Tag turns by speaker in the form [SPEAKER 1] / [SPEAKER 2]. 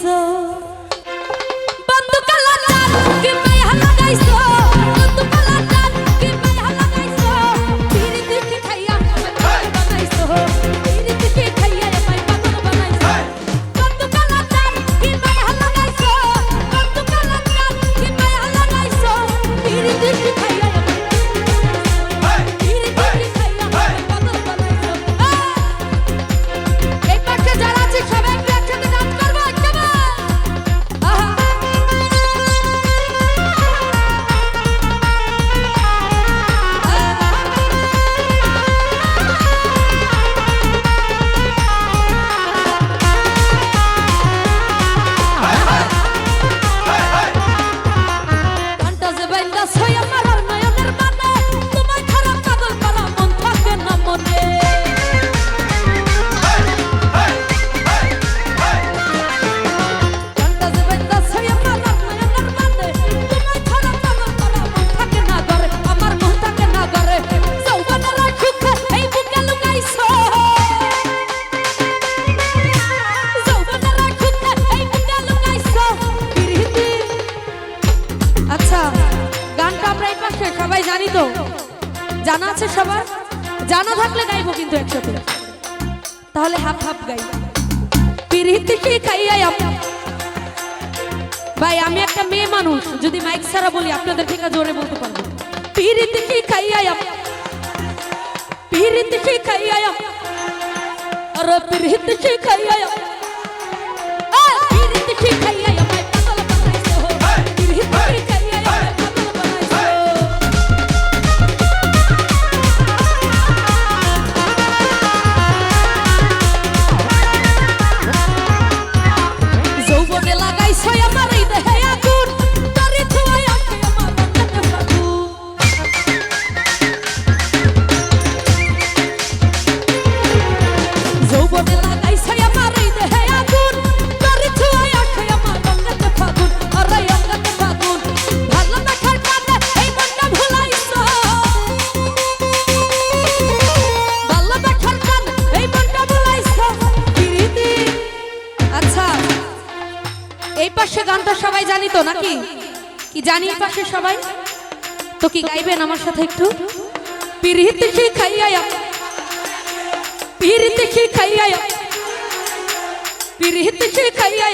[SPEAKER 1] লাগাইছো বন্ধু কালা চাল কি মায়া লাগাইছো বন্ধু কালা চাল কি মায়া লাগাইছো ধীরে ধীরে খাইয়া পাগল বানাইছো ধীরে ধীরে খাইয়া পাগল বানাইছো বন্ধু কালা চাল কি মায়া লাগাইছো বন্ধু কালা চাল কি মায়া লাগাইছো ধীরে ধীরে খাইয়া ধীরে ধীরে খাইয়া পাগল বানাইছো এই পাশে যারা আছে সবাই একসাথে ডান্স করবো কেমন গানটা যে বাইন্দা ছয় আমার নয়নের বানে তোমায় খারাপ পাগল করা মন থাকে না মনে গানটা যে বাইন্দা ছয় আমার নয়নের বানে তোমায় খারাপ পাগল করা মন থাকে না ঘরে আমার মন থাকে না ঘরে যৌবনের সুখে এই বুকে লুকাইছো যৌবনের সুখে এই বুকে লুকাইছো প্রীতি আচ্ছা গানটা আমরা এই পাশে সবাই জানি তো জানা আছে সবার জানা থাকলে গাইবো কিন্তু একসাথে তাহলে হাফ হাফ গাই প্রীতি কি খাইয়া ভাই আমি একটা মেয়ে মানুষ যদি মাইক ছাড়া বলি আপনাদের থেকে জোরে বলতে পারবো প্রীতি কি খাইয়া প্রীতি কি খাইয়া আরে প্রীতি কি খাইয়া প্রীতি কি খাইয়া ভাই পাগল বানাইছো প্রীতি কি খাইয়া ভাই পাগল বানাইছো যৌবনে লাগাইছো আমার এই দেহে আগুন তরি ছুঁয়ায় আসে আমার রঙেতে ফাগুন যৌবনে লাগাইছো আমার এই দেহে আগুন তরি ছুঁয়ায় আসে আমার রঙেতে ফাগুন আরে রঙেতে ফাগুন ভালোবাসার টানে এই মনটা ভুলাইছো ভালোবাসার টানে এই মনটা ভুলাইছো প্রীতি আচ্ছা এই পাশে গানটা সবাই জানি তো নাকি কি জানি এই পাশে সবাই তো কি গাইবেন আমার সাথে একটু প্রীতি কি খাইয়া প্রীতি কি খাইয়া প্রীতি কি খাইয়া